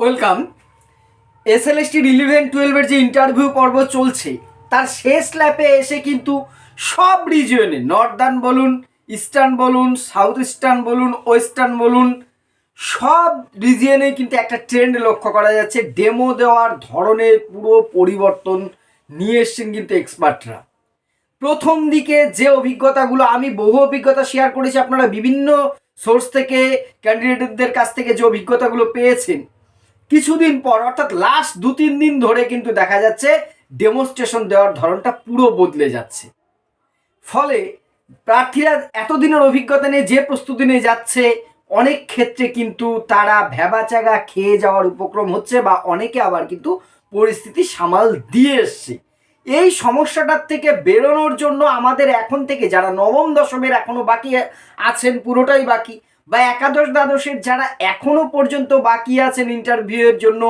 Welcome. SLST 11-12 যে interview পর্ব চলছে তার শেষ ল্যাপে এসে কিন্তু সব রিজিয়নে, নর্দার্ন বলুন, ইস্টার্ন বলুন, সাউথ ইস্টার্ন বলুন, ওয়েস্টার্ন বলুন, সব রিজিয়নে কিন্তু একটা ট্রেন্ড লক্ষ্য করা যাচ্ছে। ডেমো দেওয়ার ধরনের পুরো পরিবর্তন নিয়ে এসছেন কিন্তু এক্সপার্টরা। প্রথম দিকে যে অভিজ্ঞতাগুলো, আমি বহু অভিজ্ঞতা শেয়ার করেছি, আপনারা বিভিন্ন সোর্স থেকে, ক্যান্ডিডেটদের কাছ থেকে যে অভিজ্ঞতাগুলো পেয়েছেন, কিছুদিন পর অর্থাৎ লাস্ট 2-3 দিন ধরে কিন্তু দেখা যাচ্ছে ডেমনস্ট্রেশন দেওয়ার ধরনটা পুরো বদলে যাচ্ছে। ফলে প্রার্থীরা এতদিনের অভিজ্ঞতা নিয়ে যে প্রস্তুতি নিয়ে যাচ্ছে, অনেক ক্ষেত্রে কিন্তু তারা ভ্যাবাচাগা খেয়ে যাওয়ার উপক্রম হচ্ছে, বা অনেকে আবার কিন্তু পরিস্থিতি সামাল দিয়ে এসছে। এই সমস্যাটার থেকে বেরোনোর জন্য আমাদের এখন থেকে যারা নবম দশমের এখনো বাকি আছেন, পুরোটাই বাকি, বা একাদশ দ্বাদশের যারা এখনো পর্যন্ত বাকি আছেন ইন্টারভিউয়ের জন্য,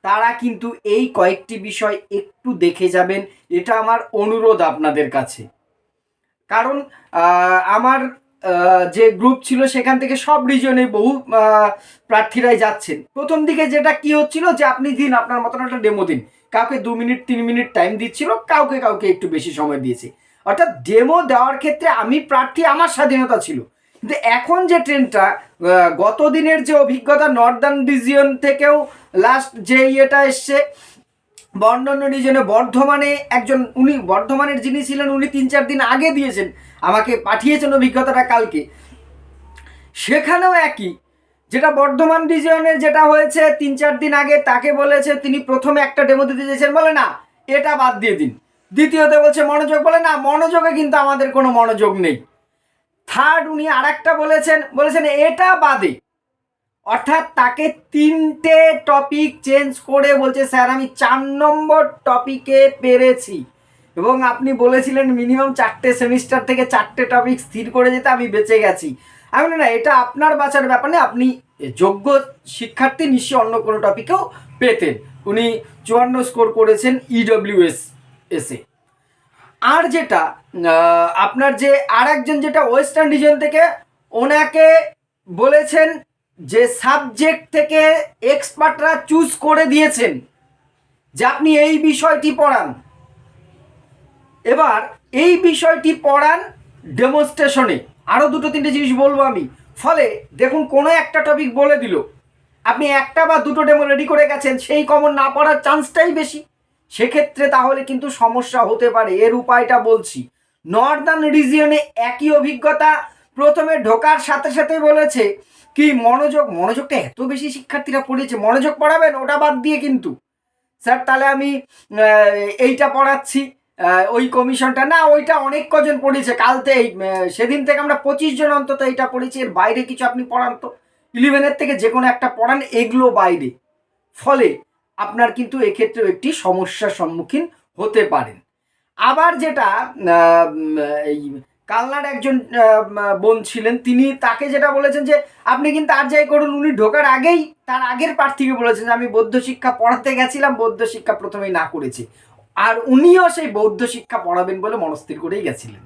তারা কিন্তু এই কয়েকটি বিষয় একটু দেখে যাবেন, এটা আমার অনুরোধ আপনাদের কাছে। কারণ আমার যে গ্রুপ ছিল সেখান থেকে সব রিজনে বহু প্রার্থীরাই যাচ্ছেন। প্রথম দিকে যেটা কি হচ্ছিল যে আপনি দিন, আপনার মতন একটা ডেমো দিন, কাউকে 2 মিনিট 3 মিনিট টাইম দিচ্ছিল, কাউকে কাউকে একটু বেশি সময় দিয়েছে। অর্থাৎ ডেমো দেওয়ার ক্ষেত্রে আমি প্রার্থী, আমার স্বাধীনতা ছিল। কিন্তু এখন যে ট্রেনটা, গত দিনের যে অভিজ্ঞতা, নর্দার্ন রিজিয়ন থেকেও লাস্ট যে ইয়েটা এসছে, অন্যান্য রিজনে বর্ধমানে একজন, উনি বর্ধমানের যিনি ছিলেন উনি 3-4 দিন আগে দিয়েছেন, আমাকে পাঠিয়েছেন অভিজ্ঞতাটা কালকে। সেখানেও একই, যেটা বর্ধমান রিজিয়নের যেটা হয়েছে 3-4 দিন আগে, তাকে বলেছে, তিনি প্রথমে একটা ডেমো দিতে চেয়েছেন, বলে না এটা বাদ দিয়ে দিন। দ্বিতীয়তে বলছে মনোযোগ, বলে না মনোযোগে কিন্তু আমাদের কোনো মনোযোগ নেই। থার্ড উনি আর একটা বলেছেন এটা বাদে। অর্থাৎ তাকে 3টে টপিক চেঞ্জ করে বলছে স্যার আমি 4 নম্বর টপিকে পেরেছি, এবং আপনি বলেছিলেন মিনিমাম 4টে সেমিস্টার থেকে 4টে টপিক স্থির করে যেতে, আমি বেঁচে গেছি। আমি বলি না, এটা আপনার বাঁচার ব্যাপার নেই, আপনি যোগ্য শিক্ষার্থী, নিশ্চয়ই অন্য কোনো টপিকেও পেতেন। উনি 54 স্কোর করেছেন ইডব্লিউএস এসে। আর যেটা আপনার যে আর একজন, যেটা ওয়েস্টার্ন রিজন থেকে, ওনাকে বলেছেন যে সাবজেক্ট থেকে এক্সপার্টরা চুজ করে দিয়েছেন যে আপনি এই বিষয়টি পড়ান, এবার এই বিষয়টি পড়ান ডেমনস্ট্রেশনে। আরও 2-3টে জিনিস বলবো আমি। ফলে দেখুন, কোনো একটা টপিক বলে দিল, আপনি একটা বা দুটো ডেমো রেডি করে গেছেন, সেই কমন না পড়ার চান্সটাই বেশি। সেক্ষেত্রে তাহলে কিন্তু সমস্যা হতে পারে। এর উপায়টা বলছি। নর্দার্ন রিজিয়নে একই অভিজ্ঞতা, প্রথমে ঢোকার সাথে সাথে বলেছে কি মনোযোগটা এত বেশি শিক্ষার্থীরা পড়িয়েছে, মনোযোগ পড়াবেন, ওটা বাদ দিয়ে কিন্তু স্যার তাহলে আমি এইটা পড়াচ্ছি, ওই কমিশনটা না, ওইটা অনেক কজন পড়িয়েছে, কালতে সেদিন থেকে আমরা 25 জন অন্তত এইটা পড়েছি, এর বাইরে কিছু আপনি পড়ান তো, 11-এর থেকে যে কোনো একটা পড়ান, এগুলো বাইরে। ফলে আপনার কিন্তু এক্ষেত্রে একটি সমস্যার সম্মুখীন হতে পারেন। আবার যেটা এই কালনার একজন বোন ছিলেন, তিনি তাকে যেটা বলেছেন যে আপনি কিন্তু আর যাই করুন, উনি ঢোকার আগেই তার আগের প্রার্থীকে বলেছেন যে আমি বৌদ্ধ শিক্ষা পড়াতে গেছিলাম, বৌদ্ধ শিক্ষা প্রথমেই না করেছি, আর উনিও সেই বৌদ্ধ শিক্ষা পড়াবেন বলে মনস্থির করেই গেছিলেন।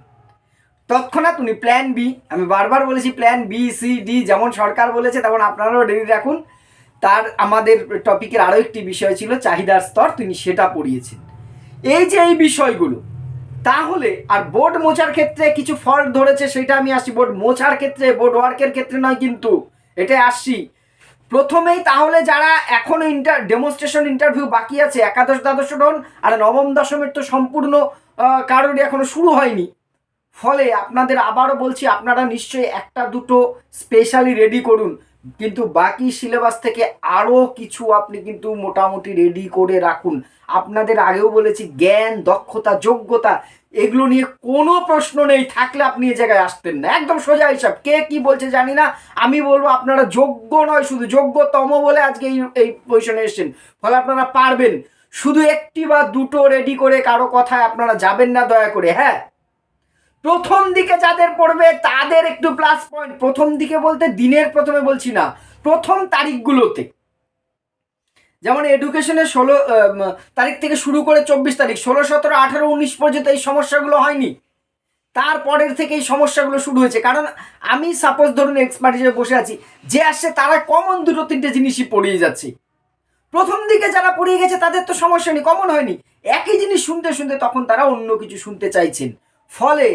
তৎক্ষণাৎ উনি প্ল্যান বি, আমি বারবার বলেছি প্ল্যান বি সি ডি, যেমন সরকার বলেছে তেমন আপনারাও রেডি রাখুন। তার আমাদের টপিকের আরও একটি বিষয় ছিল চাহিদার স্তর, তিনি সেটা পড়িয়েছেন। এই যে এই বিষয়গুলো, তাহলে আর বোর্ড মোছার ক্ষেত্রে কিছু ফল্ট ধরেছে, সেটা আমি আসছি। বোর্ড মোছার ক্ষেত্রে, বোর্ড ওয়ার্কের ক্ষেত্রে নয়, কিন্তু এটাই আসছি প্রথমেই। তাহলে যারা এখনো ডেমনস্ট্রেশন ইন্টারভিউ বাকি আছে, একাদশ দ্বাদশ ডন আর নবম দশমের তো সম্পূর্ণ কারোরই এখনো শুরু হয়নি। ফলে আপনাদের আবারও বলছি, আপনারা নিশ্চয়ই একটা দুটো স্পেশালি রেডি করুন, কিন্তু বাকি সিলেবাস থেকে আরও কিছু আপনি কিন্তু মোটামুটি রেডি করে রাখুন। আপনাদের আগেও বলেছি, জ্ঞান, দক্ষতা, যোগ্যতা, এগুলো নিয়ে কোনো প্রশ্ন নেই, থাকলে আপনি এই জায়গায় আসতেন না। একদম সোজা হিসাব, কে কি বলছে জানি না, আমি বলবো আপনারা যোগ্য নয়, শুধু যোগ্যতম বলে আজকে এই পজিশনে এসেছেন। ফলে আপনারা পারবেন। শুধু একটি বা দুটো রেডি করে কারো কথায় আপনারা যাবেন না দয়া করে। হ্যাঁ, প্রথম দিকে যাদের পড়বে তাদের একটু প্লাস পয়েন্ট, প্রথম দিকে বলতে দিনের প্রথমে বলছি না, প্রথম তারিখগুলোতে, যেমন এডুকেশনের 16 তারিখ থেকে শুরু করে 24 তারিখ, 16, 17, 18, 19 পর্যন্ত এই সমস্যাগুলো হয়নি, তারপরের থেকে এই সমস্যাগুলো শুরু হয়েছে। কারণ আমি সাপোজ ধরুন এক্সপার্ট হিসেবে বসে আছি, যে আসছে তারা কমন 2-3টে জিনিসই পড়িয়ে যাচ্ছে। প্রথম দিকে যারা পড়িয়ে গেছে তাদের তো সমস্যা নেই, কমন হয়নি, একই জিনিস শুনতে শুনতে তখন তারা অন্য কিছু শুনতে চাইছেন। ফলে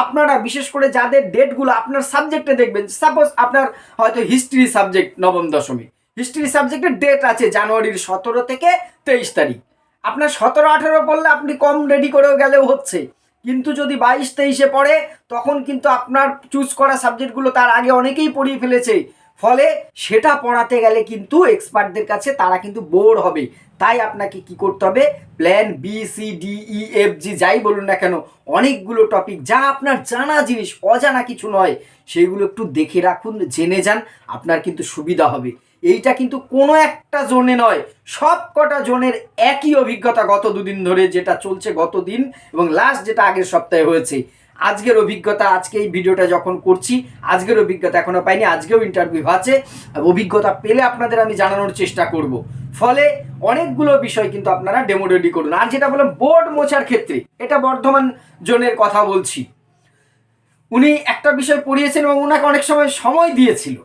আপনারা বিশেষ করে যাদের ডেটগুলো আপনার সাবজেক্টে দেখবেন, সাপোজ আপনার হয়তো হিস্ট্রি সাবজেক্ট নবম দশমী, হিস্ট্রি সাবজেক্টের ডেট আছে জানুয়ারির 17 থেকে 23 তারিখ। আপনার 17-18 পড়লে আপনি কম রেডি করেও গেলেও হচ্ছে, কিন্তু যদি 22-23-এ পড়ে তখন কিন্তু আপনার চুজ করা সাবজেক্টগুলো তার আগে অনেকেই পড়িয়ে ফেলেছে। ফলে সেটা পড়াতে গেলে কিন্তু এক্সপার্টদের কাছে তারা কিন্তু বোর হবে। তাই আপনাকে কি করতে হবে, প্ল্যান BCDEFG যাই বলুন না কেন, অনেকগুলো টপিক যা আপনার জানা জিনিস, অজানা কিছু নয়, সেইগুলো একটু দেখে রাখুন, জেনে যান, আপনার কিন্তু সুবিধা হবে। এইটা কিন্তু কোনো একটা জোনে নয়, সব কটা জোনের একই অভিজ্ঞতা গত দুদিন ধরে যেটা চলছে, গত দিন এবং লাস্ট যেটা আগের সপ্তাহে হয়েছে। আজকের অভিজ্ঞতা, আজকে এই ভিডিওটা যখন করছি আজকের অভিজ্ঞতা এখনও পাইনি, আজকেও ইন্টারভিউ আছে, অভিজ্ঞতা পেলে আপনাদের আমি জানানোর চেষ্টা করব। ফলে অনেকগুলো বিষয় কিন্তু আপনারা ডেমো রেডি করুন। আর যেটা বললাম বোর্ড মোছার ক্ষেত্রে, এটা বর্ধমান জোনের কথা বলছি, উনি একটা বিষয় পড়িয়েছেন এবং ওনাকে অনেক সময় দিয়েছিল,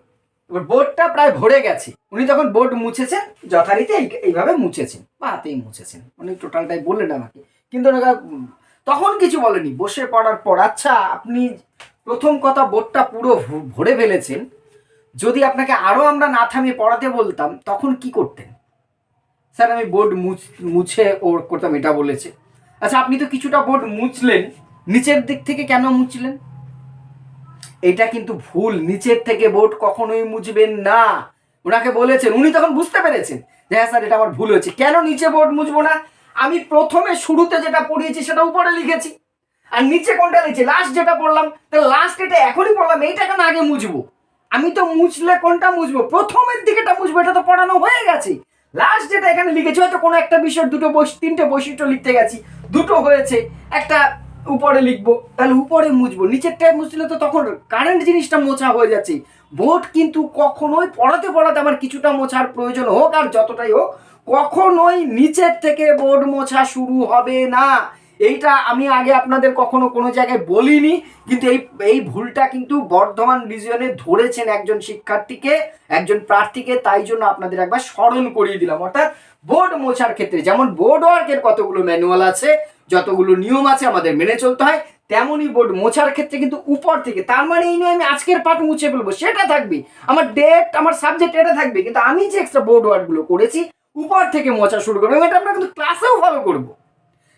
এবার বোর্ডটা প্রায় ভরে গেছে, উনি তখন বোর্ড মুছেছেন যথারীতি এইভাবে মুছেছেন বা হাতেই মুছেছেন, উনি টোটালটাই বললেন আমাকে, কিন্তু ওনাকে তখন কিছু বলেনি। বসে পড়ার পর, আচ্ছা আপনি প্রথম কথা বোর্ডটা পুরো ভরে ফেলেছেন, যদি আপনাকে আরও আমরা না থামিয়ে পড়াতে বলতাম তখন কি করতেন? স্যার আমি বোর্ড মুছে ওর করতাম, এটা বলেছে। আচ্ছা আপনি তো কিছুটা বোর্ড মুছলেন, নিচের দিক থেকে কেন মুছলেন? এটা কিন্তু ভুল, নিচের থেকে বোর্ড কখনোই মুছবেন না। ওনাকে বলেছেন, উনি তখন বুঝতে পেরেছেন যে হ্যাঁ স্যার এটা আমার ভুল হয়েছে, কেন নিচে বোর্ড মুছবো না? আমি প্রথমে শুরুতে যেটা পড়িয়েছি সেটা উপরে লিখেছি, আর নিচে কোনটা লিখেছি, লাস্ট যেটা পড়লাম, তাহলে লাস্ট এটা এখনই পড়লাম, এইটা কেন আগে মুছবো? আমি তো মুছলে কোনটা মুছবো, প্রথমের দিকেটা মুছবো, এটা তো পড়ানো হয়ে গেছে। লাস্ট যেটা এখানে লিখেছি, হয়তো কোনো একটা বিষয়ের তিনটে বৈশিষ্ট্য লিখতে গেছি, দুটো হয়েছে, একটা উপরে লিখবো, তাহলে উপরে মুছবো, নিচেরটায় মুছলে তো তখন কারেন্ট জিনিসটা মোছা হয়ে যাচ্ছে। বোর্ড কিন্তু কখনোই পড়াতে আমার কিছুটা মোছার প্রয়োজন হোক আর যতটাই হোক, কখনোই নিচের থেকে বোর্ড মোছা শুরু হবে না। এইটা আমি আগে আপনাদের কখনো কোনো জায়গায় বলিনি, কিন্তু এই ভুলটা কিন্তু বর্ধমান রিজিয়নে ধরেছেন একজন শিক্ষার্থীকে, একজন প্রার্থীকে, তাই জন্য আপনাদের একবার স্মরণ করিয়ে দিলাম। অর্থাৎ বোর্ড মোছার ক্ষেত্রে যেমন বোর্ড ওয়ার্কের কতগুলো ম্যানুয়াল আছে, যতগুলো নিয়ম আছে আমাদের মেনে চলতে হয়, তেমনই বোর্ড মোছার ক্ষেত্রে কিন্তু উপর থেকে, তার মানে এই নিয়ে আমি আজকের পাঠ মুছে ফেলবো সেটা থাকবে, আমার ডেট আমার সাবজেক্ট এটা থাকবে, কিন্তু আমি যে এক্সট্রা বোর্ড ওয়ার্কগুলো করেছি উপর থেকে মোছা শুরু করবো, এটা আমরা কিন্তু ক্লাসেও ফলো করবো।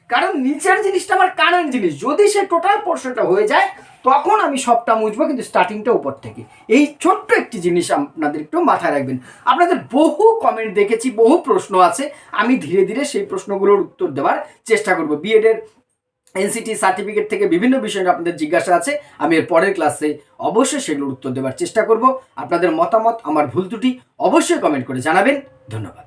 কারণ নিচের জিনিসটা আমার কারেন্ট জিনিস, যদি সে টোটাল পোর্শনটা হয়ে যায় তখন আমি সবটা মুছবো, কিন্তু স্টার্টিংটা উপর থেকে। এই ছোট্ট একটি জিনিস আপনাদের একটু মাথায় রাখবেন। আপনাদের বহু কমেন্ট দেখেছি, বহু প্রশ্ন আছে, আমি ধীরে ধীরে সেই প্রশ্নগুলোর উত্তর দেওয়ার চেষ্টা করব। বিএডের NCT সার্টিফিকেট থেকে বিভিন্ন বিষয়ে আপনাদের জিজ্ঞাসা আছে, আমি এর পরের ক্লাসে অবশ্যই সেগুলোর উত্তর দেওয়ার চেষ্টা করব। আপনাদের মতামত, আমার ভুল ত্রুটি অবশ্যই কমেন্ট করে জানাবেন। ধন্যবাদ।